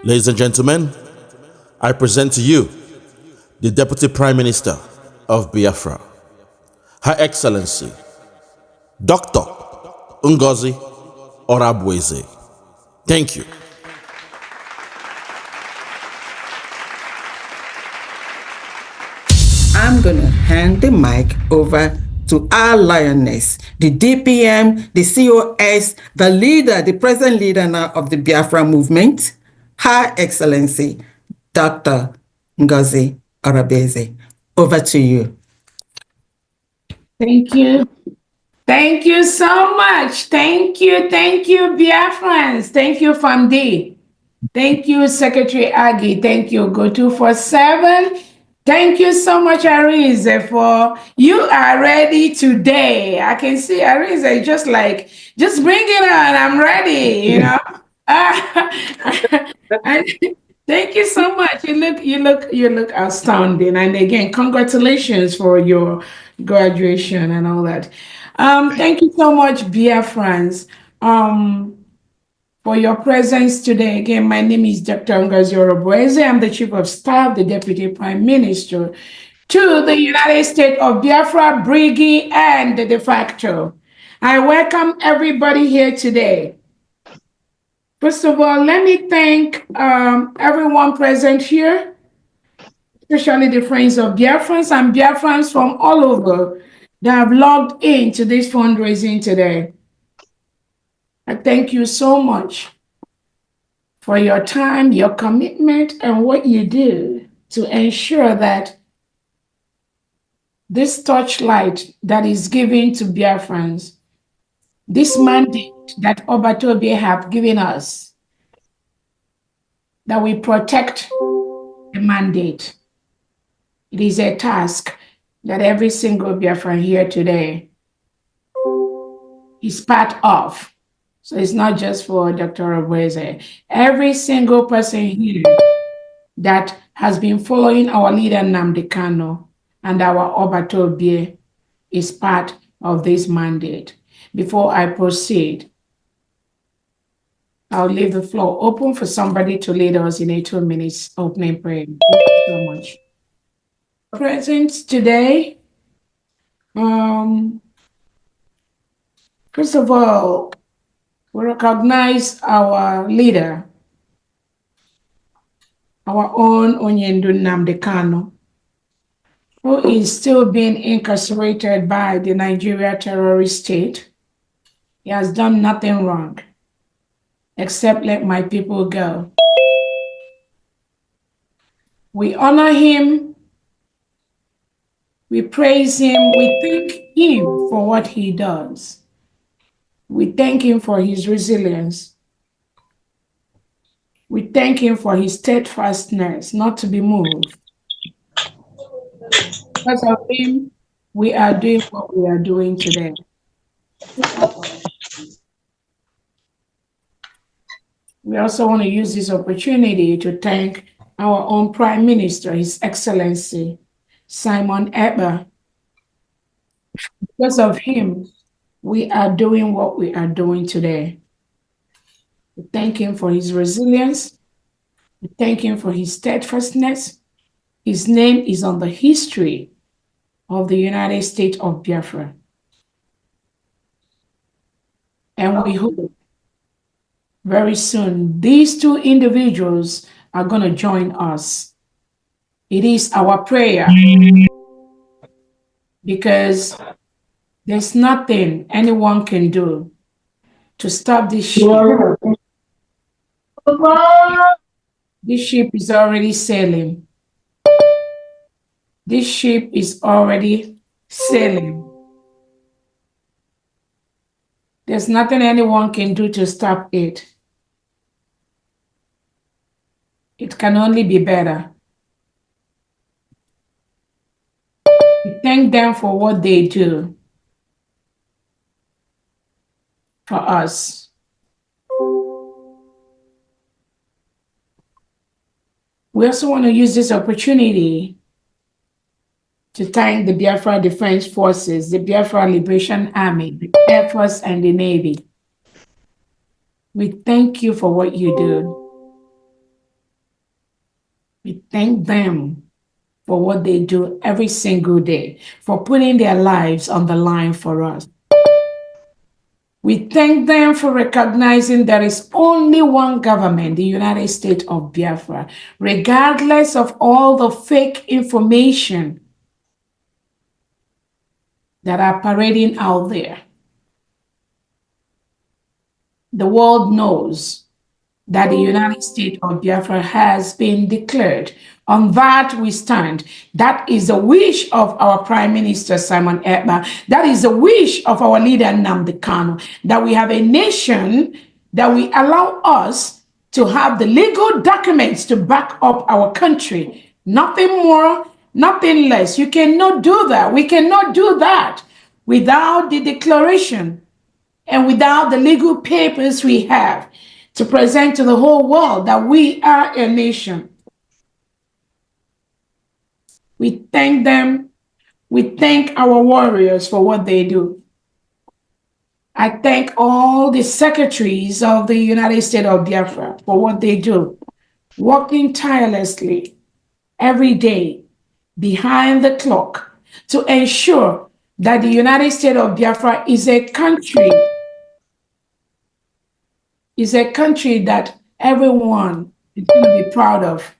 Ladies and gentlemen, I present to you the Deputy Prime Minister of Biafra, Her Excellency, Dr. Ngozi Orabueze. Thank you. I'm going to hand the mic over to our lioness, the DPM, the COS, the leader, the present leader now of the Biafra movement, Her Excellency, Dr. Ngozi Orabueze. Over to you. Thank you. Thank you so much. Thank you, Biafrans. Thank you, Famdi. Thank you, Secretary Aggie. Thank you, Go247. Thank you so much, Arize, for you are ready today. I can see Arize just like, just bring it on. I'm ready, you know. Thank you so much. You look outstanding. And again, congratulations for your graduation and all that. Thank you so much, Biafrans, for your presence today. Again, my name is Dr. Ngozi Orabueze. I'm the Chief of Staff, the Deputy Prime Minister to the United States of Biafra, Briggy, and the de facto. I welcome everybody here today. First of all, let me thank everyone present here, especially the friends of Biafrans and Biafrans from all over that have logged into this fundraising today. I thank you so much for your time, your commitment, and what you do to ensure that this torchlight that is given to Biafrans, this mandate that Obatobe have given us, that we protect the mandate. It is a task that every single Biafran here today is part of. So it's not just for Dr. Orabueze. Every single person here that has been following our leader Nnamdi Kanu and our Obatobe is part of this mandate. Before I proceed, I'll leave the floor open for somebody to lead us in a 2 minutes opening prayer. Thank you so much. Present today, first of all, we recognize our leader, our own Onyendu Nnamdi Kanu, who is still being incarcerated by the Nigeria terrorist state. He has done nothing wrong except let my people go. We honor him, we praise him, we thank him for what he does. We thank him for his resilience. We thank him for his steadfastness, not to be moved. Because of him, we are doing what we are doing today. We also want to use this opportunity to thank our own Prime Minister, His Excellency, Simon Ekpa. Because of him, we are doing what we are doing today. We thank him for his resilience. We thank him for his steadfastness. His name is on the history of the United States of Biafra. And we hope very soon these two individuals are going to join us. It is our prayer because there's nothing anyone can do to stop this ship. This ship is already sailing. This ship is already sailing. There's nothing anyone can do to stop it. It can only be better. We thank them for what they do for us. We also want to use this opportunity to thank the Biafra Defense Forces, the Biafra Liberation Army, the Air Force, and the Navy. We thank you for what you do. We thank them for what they do every single day, for putting their lives on the line for us. We thank them for recognizing there is only one government, the United States of Biafra, regardless of all the fake information that are parading out there. The world knows that the United States of Biafra has been declared. On that we stand. That is the wish of our Prime Minister, Simon Ekpa. That is the wish of our leader, Nnamdi Kanu, that we have a nation that we allow us to have the legal documents to back up our country. Nothing more, nothing less. You cannot do that. We cannot do that without the declaration and without the legal papers we have to present to the whole world that we are a nation. We thank them. We thank our warriors for what they do. I thank all the secretaries of the United States of Biafra for what they do, working tirelessly every day behind the clock to ensure that the United States of Biafra is a country that everyone is going to be proud of.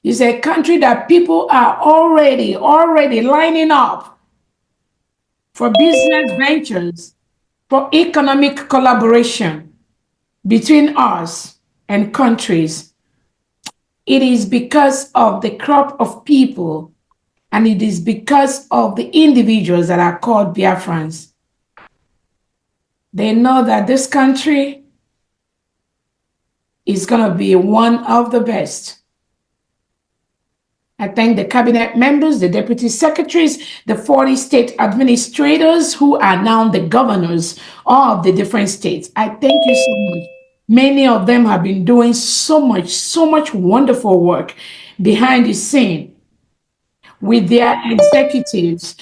It's a country that people are already lining up for business ventures, for economic collaboration between us and countries. It is because of the crop of people, and it is because of the individuals that are called Biafrans. They know that this country is going to be one of the best. I thank the cabinet members, the deputy secretaries, the 40 state administrators who are now the governors of the different states. I thank you so much. Many of them have been doing so much wonderful work behind the scene with their executives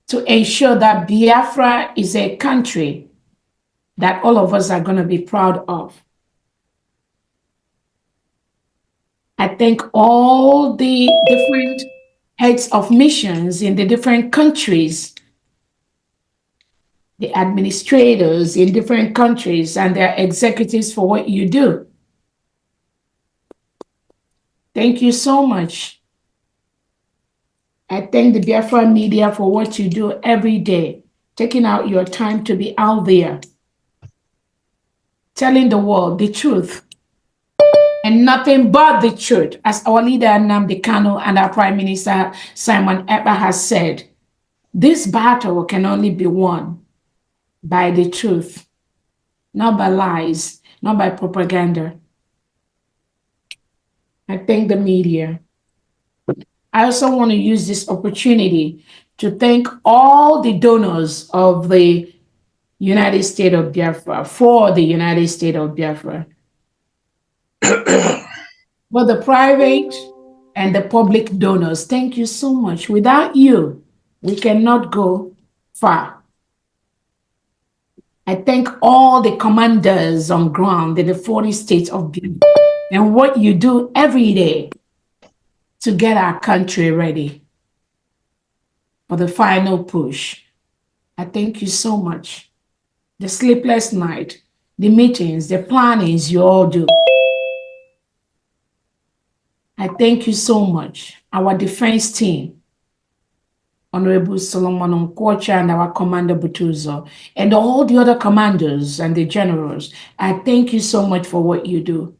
to ensure that Biafra is a country that all of us are going to be proud of. I thank all the different heads of missions in the different countries, the administrators in different countries and their executives for what you do. Thank you so much. I thank the Biafra media for what you do every day, taking out your time to be out there, telling the world the truth and nothing but the truth. As our leader Nnamdi Kanu and our Prime Minister Simon Ekpa has said, this battle can only be won by the truth, not by lies, not by propaganda. I thank the media. I also want to use this opportunity to thank all the donors of the United States of Biafra, for the United States of Biafra. But the private and the public donors, thank you so much. Without you, we cannot go far. I thank all the commanders on ground in the 40 states of Biafra and what you do every day to get our country ready for the final push. I thank you so much. The sleepless night, the meetings, the plannings you all do. I thank you so much. Our defense team, Honorable Solomon Nkwocha and our Commander Butuzo, and all the other commanders and the generals, I thank you so much for what you do.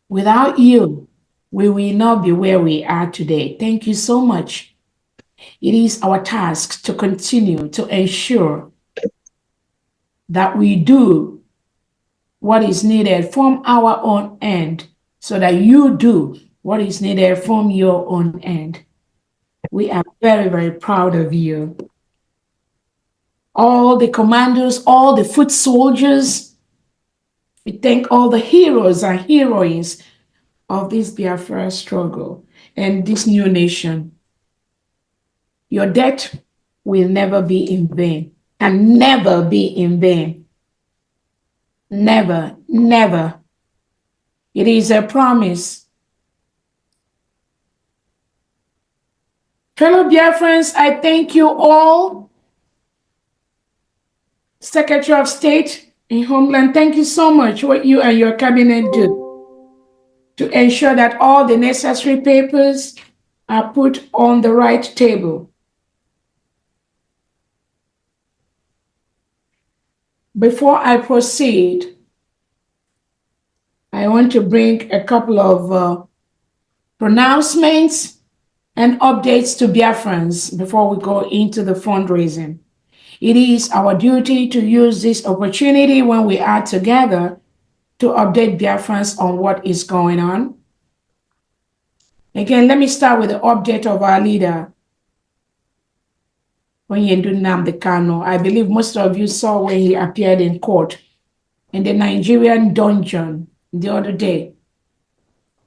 Without you, we will not be where we are today. Thank you so much. It is our task to continue to ensure that we do what is needed from our own end, so that you do what is needed from your own end. We are very proud of you. All the commanders, all the foot soldiers, we thank all the heroes and heroines of this Biafra struggle and this new nation. Your debt will never be in vain, and never be in vain. Never, never. It is a promise. Fellow Biafrans, I thank you all. Secretary of State in Homeland, thank you so much what you and your cabinet do to ensure that all the necessary papers are put on the right table. Before I proceed, I want to bring a couple of pronouncements and updates to Biafrans before we go into the fundraising. It is our duty to use this opportunity when we are together to update Biafrans on what is going on. Again, let me start with the update of our leader, Onyendu Nnamdi Kanu. I believe most of you saw when he appeared in court in the Nigerian dungeon the other day.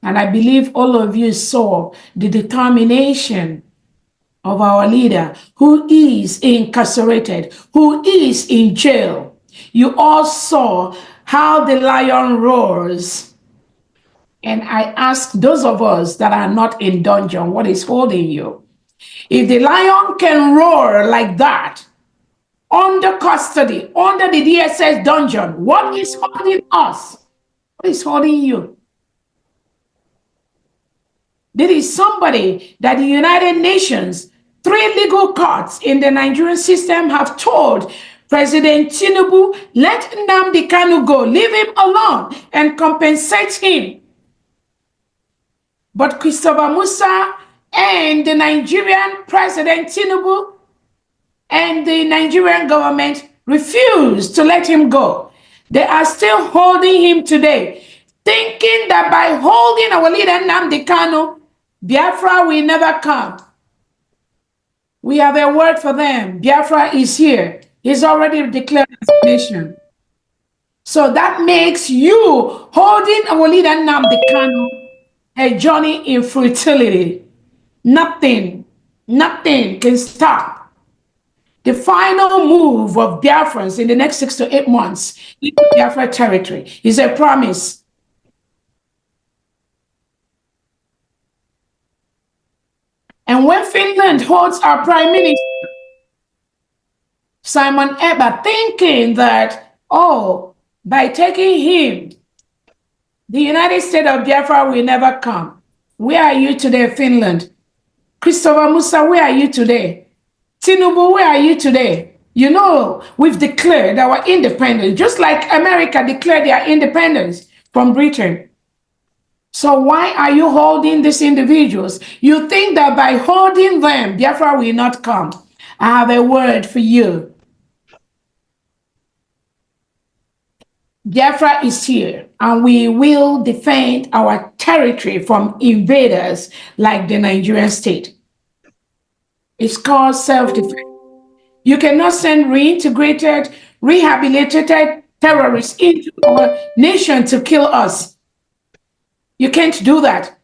And I believe all of you saw the determination of our leader who is incarcerated, who is in jail. You all saw how the lion roars. And I ask those of us that are not in dungeon, what is holding you? If the lion can roar like that, under custody, under the DSS dungeon, what is holding us? What is holding you? There is somebody that the United Nations, 3 legal courts in the Nigerian system have told President Tinubu, let Nnamdi Kanu go, leave him alone and compensate him. But Christopher Musa and the Nigerian President Tinubu and the Nigerian government refused to let him go. They are still holding him today, thinking that by holding our leader Nnamdi Kanu, Biafra will never come. We have a word for them. Biafra is here. He's already declared as a nation. So that makes you holding our leader Nnamdi Kanu a journey in futility. Nothing can stop the final move of Biafrans in the next 6 to 8 months into Biafra territory. Is a promise. And when Finland holds our Prime Minister, Simon Ekpa, thinking that, oh, by taking him, the United States of Biafra will never come. Where are you today, Finland? Christopher Musa, where are you today? Tinubu, where are you today? You know, we've declared our independence, just like America declared their independence from Britain. So why are you holding these individuals? You think that by holding them, Biafra will not come. I have a word for you. Biafra is here, and we will defend our territory from invaders like the Nigerian state. It's called self-defense. You cannot send reintegrated, rehabilitated terrorists into our nation to kill us. You can't do that.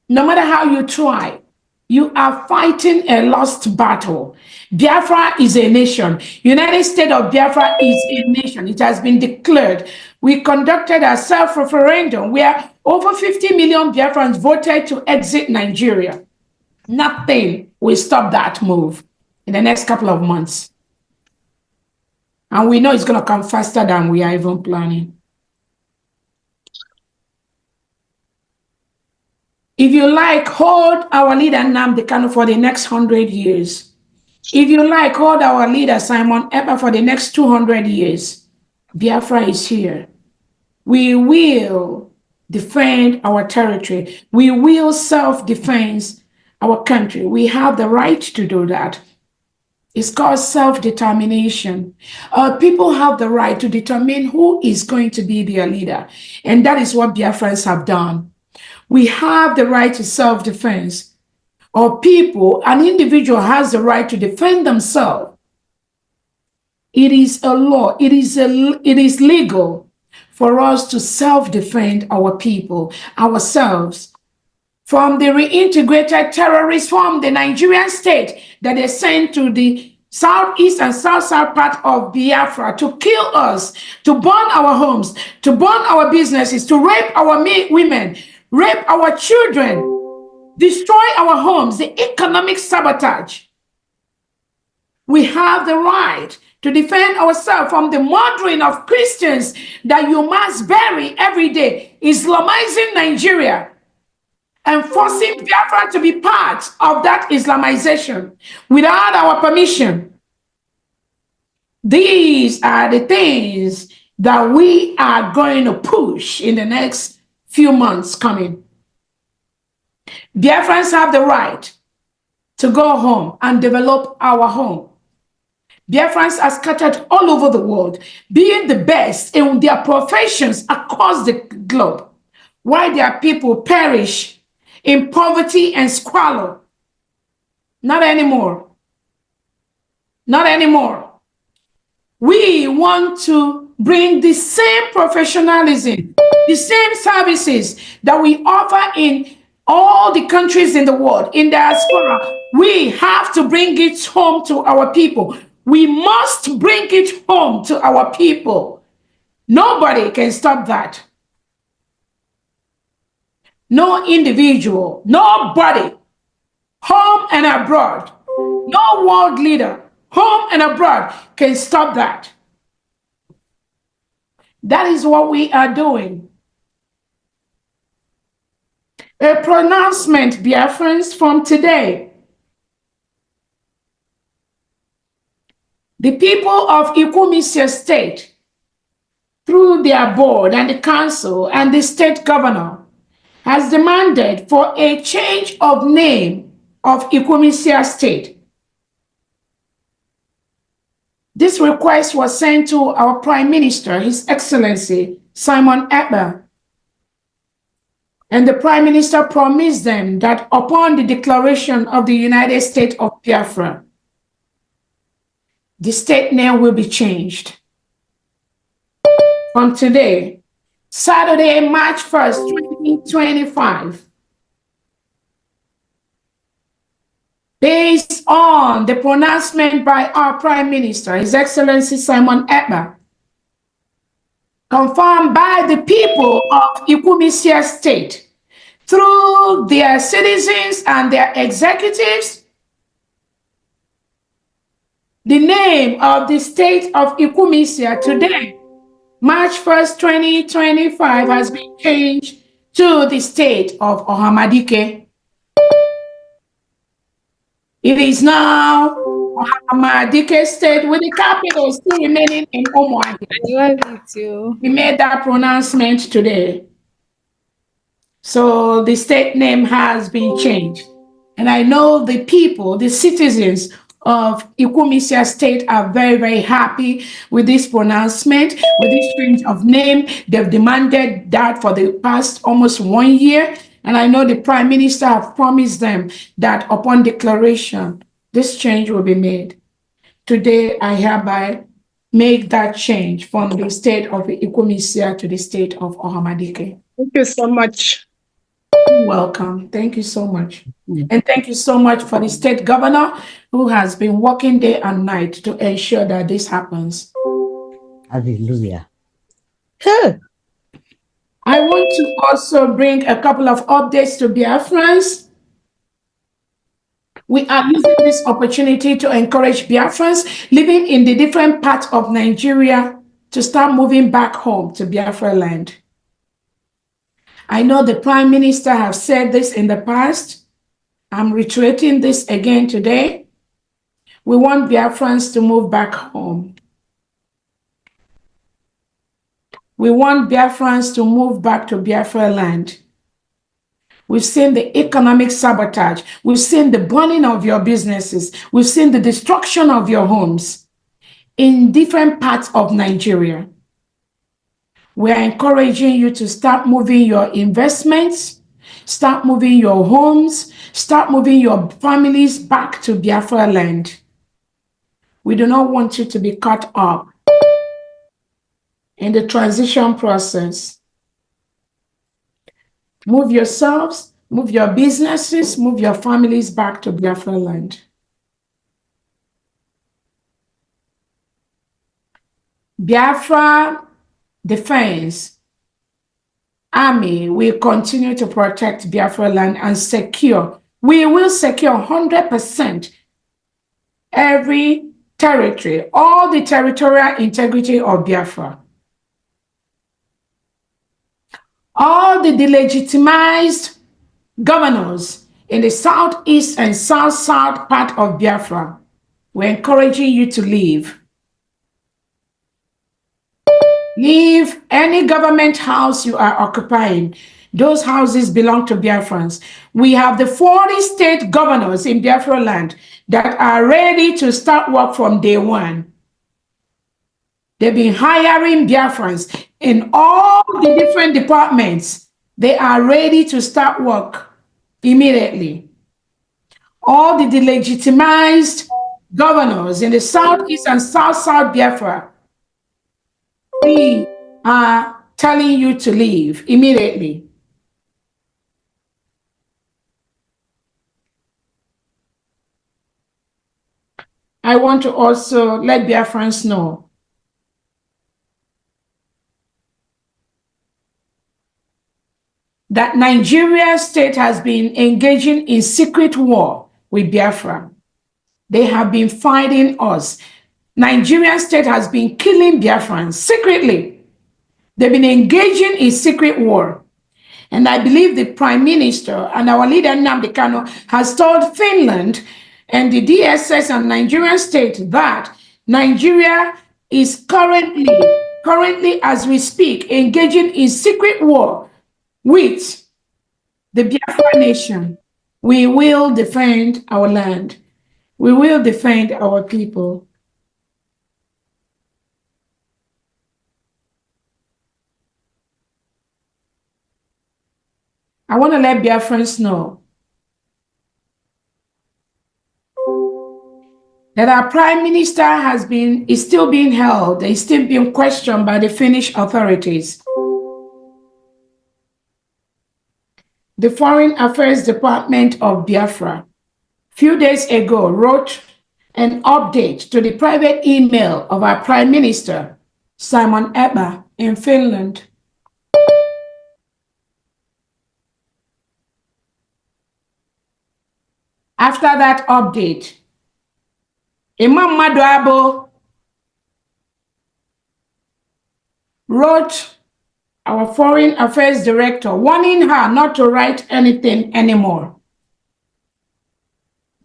No matter how you try, you are fighting a lost battle. Biafra is a nation. United States of Biafra is a nation. It has been declared. We conducted a self-referendum where over 50 million Biafrans voted to exit Nigeria. Nothing will stop that move in the next couple of months. And we know it's going to come faster than we are even planning. If you like, hold our leader Nnamdi Kanu for the next 100 years. If you like, hold our leader Simon Ekpa for the next 200 years. Biafra is here. We will defend our territory. We will self-defend our country. We have the right to do that. It's called self-determination. People have the right to determine who is going to be their leader. And that is what Biafrans have done. We have the right to self-defense. Or people, an individual has the right to defend themselves. It is a law. It is legal for us to self-defend our people, ourselves, from the reintegrated terrorists from the Nigerian state that they sent to the southeast and south part of Biafra to kill us, to burn our homes, to burn our businesses, to rape our women, rape our children, destroy our homes, the economic sabotage. We have the right to defend ourselves from the murdering of Christians that you must bury every day, Islamizing Nigeria and forcing Biafra to be part of that Islamization without our permission. These are the things that we are going to push in the next few months coming. Biafrans have the right to go home and develop our home. Biafrans are scattered all over the world, being the best in their professions across the globe, while their people perish in poverty and squalor. Not anymore. Not anymore. We want to bring the same professionalism, the same services that we offer in all the countries in the world, in diaspora. We have to bring it home to our people. We must bring it home to our people. Nobody can stop that. No individual, nobody, home and abroad, no world leader, home and abroad, can stop that. That is what we are doing. A pronouncement, Biafrans, from today. The people of Ikumisya State, through their board and the council and the state governor, has demanded for a change of name of Ikumisya State. This request was sent to our Prime Minister, His Excellency Simon Ekpa. And the Prime Minister promised them that upon the declaration of the United States of Biafra, the state name will be changed. From today, Saturday, March 1st, 2025, based on the pronouncement by our Prime Minister, His Excellency Simon Ekpa, confirmed by the people of Ikumisya State through their citizens and their executives, the name of the state of Ikumisya today, March 1st, 2025, has been changed to the state of Ohamadike. It is now Ohamadike State with the capital still remaining in Omoadi. I love you too. We made that pronouncement today. So the state name has been changed. And I know the people, the citizens of Ikumisya State are very, very happy with this pronouncement, with this change of name. They've demanded that for the past almost 1 year. And I know the Prime Minister have promised them that upon declaration, this change will be made. Today, I hereby make that change from the state of Ikumisya to the state of Ohamadike. Thank you so much. You're welcome. Thank you so much. And thank you so much for the state governor who has been working day and night to ensure that this happens. Hallelujah. I want to also bring a couple of updates to Biafrans. We are using this opportunity to encourage Biafrans living in the different parts of Nigeria to start moving back home to Biafra land. I know the Prime Minister has said this in the past. I'm reiterating this again today. We want Biafrans to move back home. We want Biafrans to move back to Biafra land. We've seen the economic sabotage. We've seen the burning of your businesses. We've seen the destruction of your homes in different parts of Nigeria. We are encouraging you to start moving your investments, start moving your homes, start moving your families back to Biafra land. We do not want you to be cut up. in the transition process. Move yourselves, move your businesses, move your families back to Biafra land. Biafra Defense Army will continue to protect Biafra land and secure. We will secure 100% every territory, all the territorial integrity of Biafra. All the delegitimized governors in the southeast and south-south part of Biafra, we're encouraging you to leave. Leave any government house you are occupying. Those houses belong to Biafrans. We have the 40 state governors in Biafra land that are ready to start work from day one. They've been hiring Biafrans in all the different departments. They are ready to start work immediately. All the delegitimized governors in the southeast and south-south Biafra, we are telling you to leave immediately. I want to also let Biafrans know that Nigeria state has been engaging in secret war with Biafra. They have been fighting us. Nigerian state has been killing Biafrans secretly. They've been engaging in secret war. And I believe the Prime Minister and our leader Nnamdi Kanu has told Finland and the DSS and Nigerian state that Nigeria is currently as we speak, engaging in secret war with the Biafra nation. We will defend our land. We will defend our people. I want to let Biafrans know that our Prime Minister is still being held, is still being questioned by the Finnish authorities. The Foreign Affairs Department of Biafra, a few days ago, wrote an update to the private email of our Prime Minister, Simon Ekpa, in Finland. After that update, Imam Maduabo wrote our Foreign Affairs Director, warning her not to write anything anymore.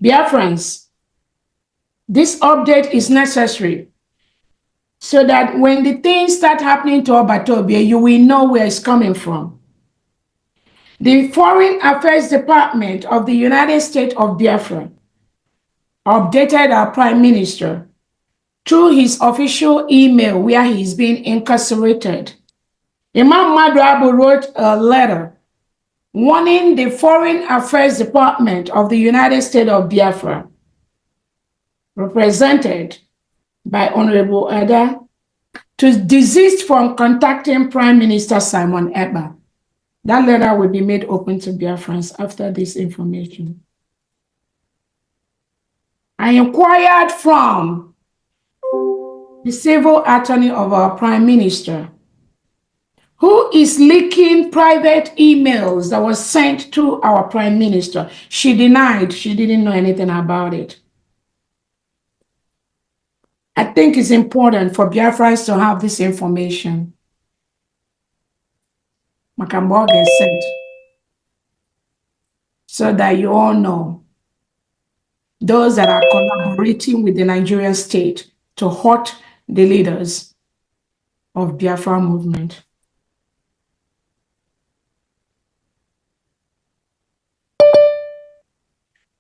Biafrans, this update is necessary so that when the things start happening to Obatobia, you will know where it's coming from. The Foreign Affairs Department of the United States of Biafra updated our Prime Minister through his official email where he's been incarcerated. Imam Maduabo wrote a letter warning the Foreign Affairs Department of the United States of Biafra, represented by Honorable Ada, to desist from contacting Prime Minister Simon Ekpa. That letter will be made open to Biafrans after this information. I inquired from the civil attorney of our Prime Minister, who is leaking private emails that were sent to our Prime Minister. She denied she didn't know anything about it. I think it's important for Biafrans to have this information. Makamboga sent, so that you all know those that are collaborating with the Nigerian state to hurt the leaders of Biafra movement.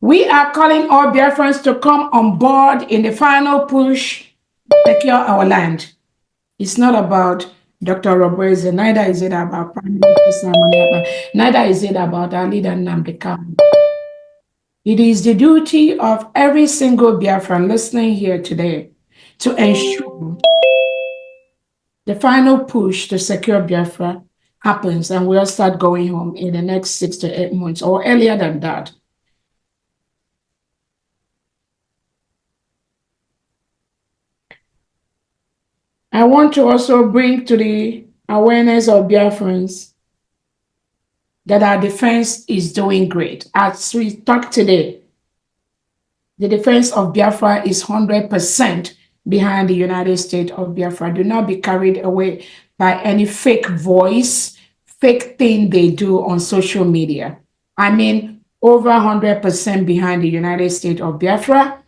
We are calling all Biafrans to come on board in the final push to secure our land. It's not about Dr. Orabueze, neither is it about Prime Minister Simon Ekpa, neither is it about our leader Nnamdi Kanu. It is the duty of every single Biafran listening here today to ensure the final push to secure Biafra happens and we'll start going home in the next 6 to 8 months or earlier than that. I want to also bring to the awareness of Biafrans that our defense is doing great. As we talk today, the defense of Biafra is 100% behind the United States of Biafra. Do not be carried away by any fake voice, fake thing they do on social media. I mean, over 100% behind the United States of Biafra.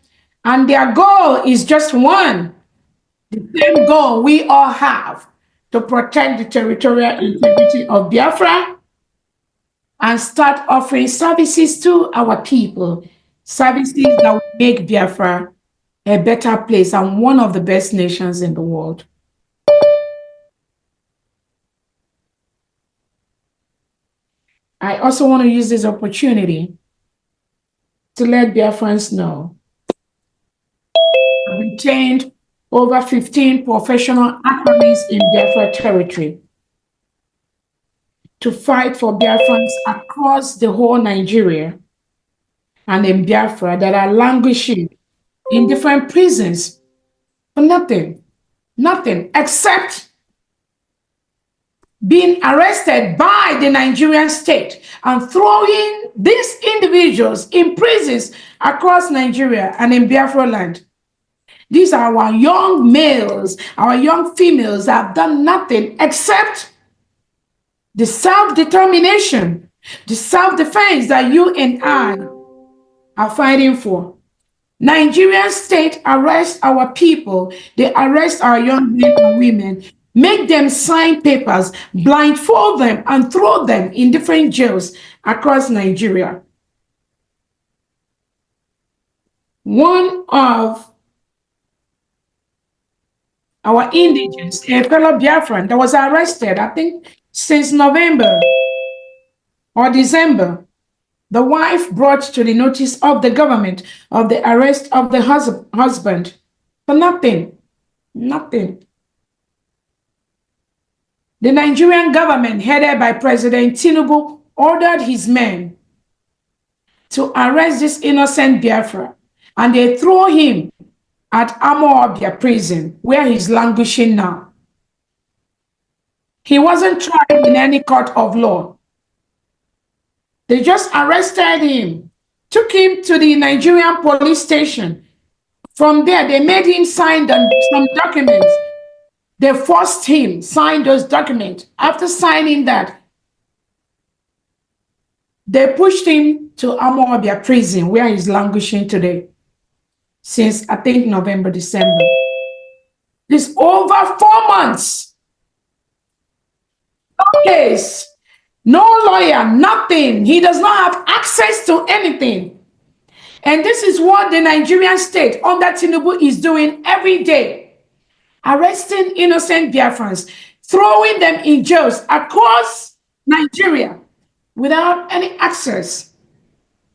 And their goal is just one, the same goal we all have, to protect the territorial integrity of Biafra and start offering services to our people, services that will make Biafra a better place and one of the best nations in the world. I also want to use this opportunity to let Biafrans know I've retained over 15 professional attorneys in Biafra territory to fight for Biafrans across the whole Nigeria and in Biafra that are languishing in different prisons for nothing except being arrested by the Nigerian state and throwing these individuals in prisons across Nigeria and in Biafra land. These are our young males, our young females that have done nothing except the self-determination, the self-defense that you and I are fighting for. Nigerian state arrests our people, they arrest our young men and women, make them sign papers, blindfold them, and throw them in different jails across Nigeria. One of our indigents, a fellow Biafran that was arrested, I think since November or December, the wife brought to the notice of the government of the arrest of the husband for nothing. The Nigerian government, headed by President Tinubu, ordered his men to arrest this innocent Biafra, and they throw him at Amawabia prison, where he's languishing now. He wasn't tried in any court of law. They just arrested him, took him to the Nigerian police station. From there, they made him sign some documents. They forced him sign those documents. After signing that, they pushed him to Amawabia prison, where he's languishing today, since I think November, December. It's over 4 months. No case. No lawyer, nothing. He does not have access to anything. And this is what the Nigerian state under Tinubu is doing every day. Arresting innocent Biafrans, throwing them in jails across Nigeria without any access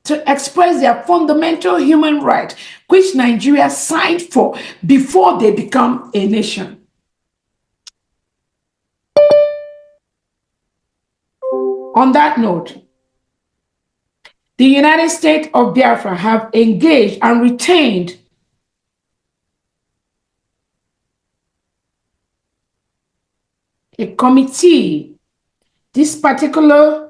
to express their fundamental human right, which Nigeria signed for before they become a nation. On that note, the United States of Biafra have engaged and retained a committee. This particular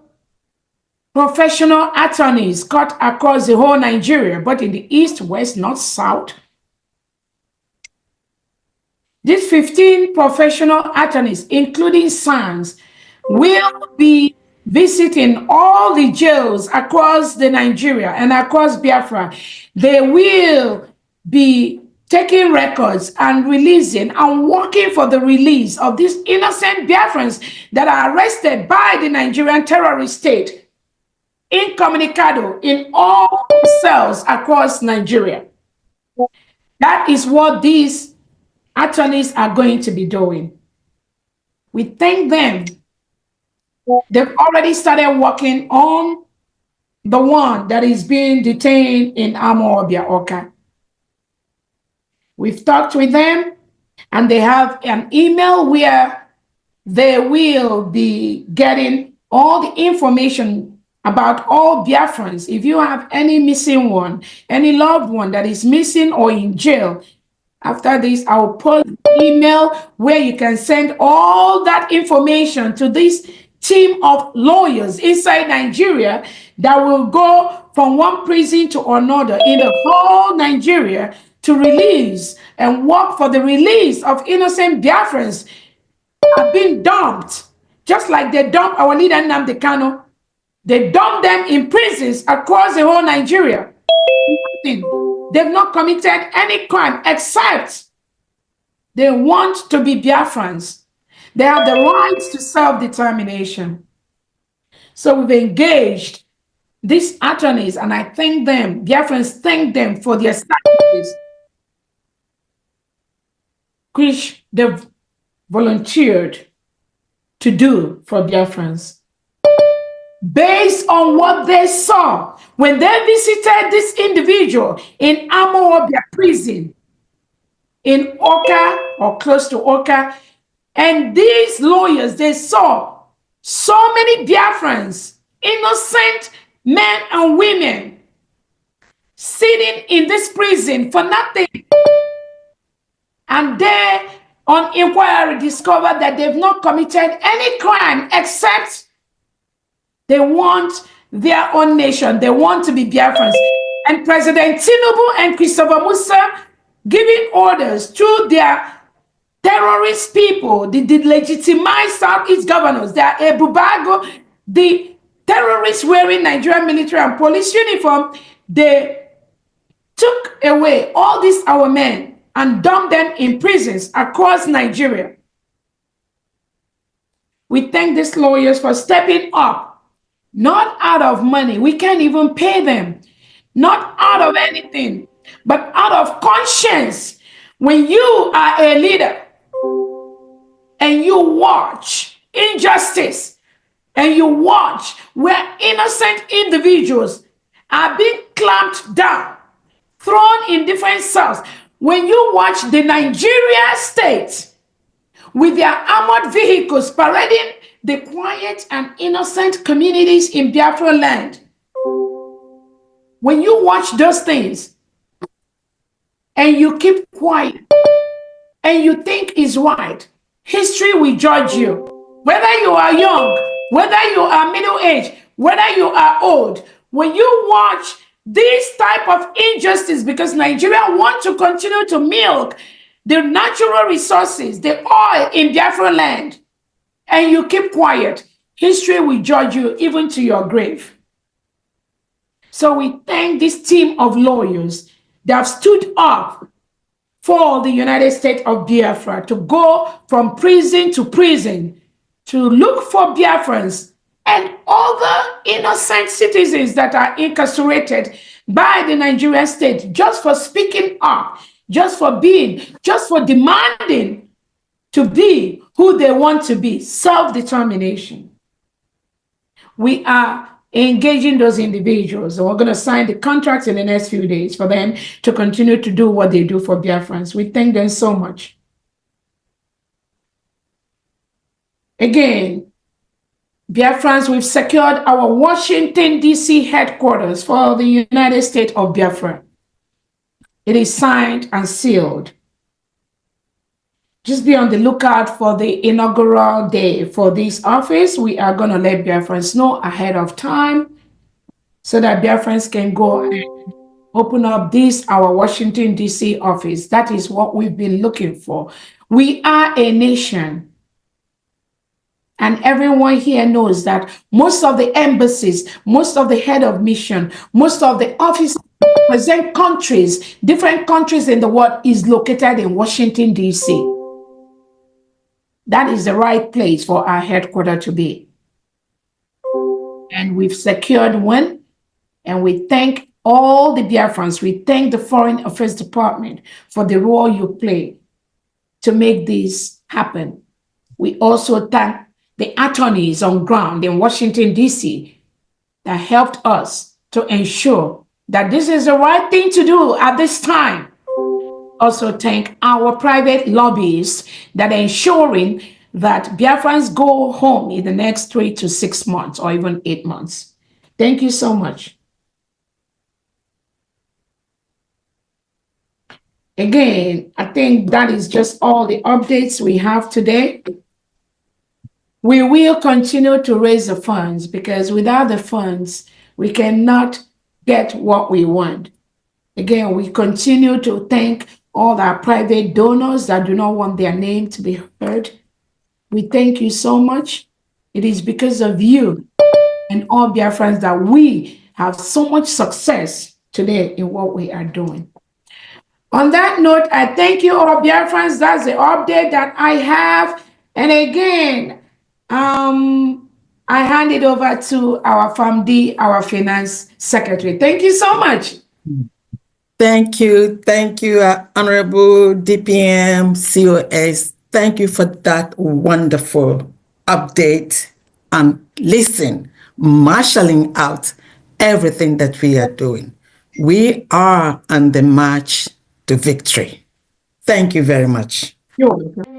professional attorneys cut across the whole Nigeria, but in the east, west, north, south. These 15 professional attorneys, including sons, will be visiting all the jails across the Nigeria and across Biafra. They will be taking records and releasing and working for the release of these innocent Biafrans that are arrested by the Nigerian terrorist state, incommunicado, in all cells across Nigeria. That is what these attorneys are going to be doing. We thank them. They've already started working on the one that is being detained in Amawabia, Oka. We've talked with them, and they have an email where they will be getting all the information about all Biafrans. If you have any missing one, any loved one that is missing or in jail, after this, I'll post an email where you can send all that information to this team of lawyers inside Nigeria that will go from one prison to another in the whole Nigeria to release and work for the release of innocent Biafrans have been dumped, just like they dumped our leader Nnamdi Kanu. They dumped them in prisons across the whole Nigeria. They've not committed any crime except they want to be Biafrans. They have the right to self-determination. So we've engaged these attorneys, and I thank them, Biafrans thank them for their sacrifice, which they've volunteered to do for Biafrans. Based on what they saw when they visited this individual in Amawabia prison in Oka or close to Oka, and these lawyers, they saw so many Biafrans, innocent men and women, sitting in this prison for nothing. And they, on inquiry, discovered that they've not committed any crime except they want their own nation. They want to be Biafrans. And President Tinubu and Christopher Musa giving orders to their terrorist people, the legitimized Southeast governors, they are Ebubago, the terrorists wearing Nigerian military and police uniform. They took away all these our men and dumped them in prisons across Nigeria. We thank these lawyers for stepping up. Not out of money. We can't even pay them. Not out of anything, but out of conscience. When you are a leader and you watch injustice and you watch where innocent individuals are being clamped down, thrown in different cells, when you watch the Nigeria state with their armored vehicles parading the quiet and innocent communities in Biafra land, when you watch those things and you keep quiet and you think it's right, history will judge you. Whether you are young, whether you are middle-aged, whether you are old, when you watch this type of injustice, because Nigeria wants to continue to milk the natural resources, the oil in Biafra land, and you keep quiet, history will judge you even to your grave. So we thank this team of lawyers that have stood up for the United States of Biafra to go from prison to prison to look for Biafrans and other innocent citizens that are incarcerated by the Nigerian state just for speaking up, just for demanding to be who they want to be, self-determination. We are engaging those individuals, and we're going to sign the contracts in the next few days for them to continue to do what they do for Biafrans. We thank them so much. Again, Biafrans, we've secured our Washington, D.C. headquarters for the United States of Biafra. It is signed and sealed. Just be on the lookout for the inaugural day for this office. We are going to let Biafrans know ahead of time so that Biafrans can go and open up this, our Washington, D.C. office. That is what we've been looking for. We are a nation. And everyone here knows that most of the embassies, most of the head of mission, most of the offices represent countries, different countries in the world is located in Washington, D.C. That is the right place for our headquarters to be. And we've secured one, and we thank all the Biafrans. We thank the Foreign Affairs Department for the role you play to make this happen. We also thank the attorneys on ground in Washington, D.C. that helped us to ensure that this is the right thing to do at this time. also thank our private lobbyists that are ensuring that Biafrans go home in the next 3 to 6 months or even 8 months. Thank you so much. Again, I think that is just all the updates we have today. We will continue to raise the funds because without the funds, we cannot get what we want. Again, we continue to thank all our private donors that do not want their name to be heard. We thank you so much. It is because of you and all Biafrans that we have so much success today in what we are doing. On that note, I thank you all Biafrans. That's the update that I have. And again, I hand it over to our FAMD, our finance secretary. Thank you so much. Thank you, Honorable DPM, COS. Thank you for that wonderful update and listen, marshalling out everything that we are doing. We are on the march to victory. Thank you very much. You're welcome.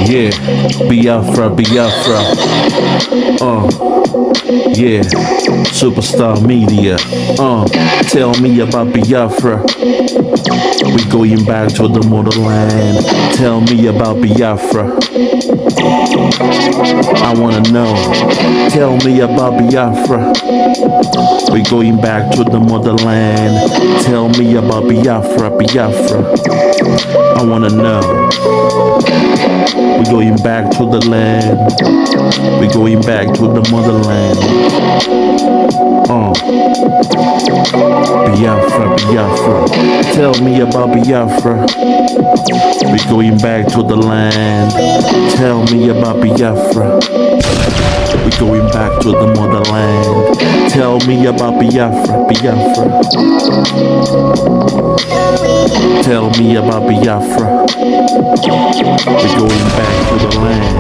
Yeah, Biafra, Biafra. Yeah, Superstar Media. Tell me about Biafra. We going back to the motherland. Tell me about Biafra. I wanna know. Tell me about Biafra. We going back to the motherland. Tell me about Biafra, Biafra. I wanna know. We going back to the land. We going back to the motherland. Biafra, Biafra. Tell me about Biafra. We going back to the land. Tell me about Biafra. We going back to the motherland. Tell me about Biafra, Biafra. Tell me about Biafra. We going back to the land.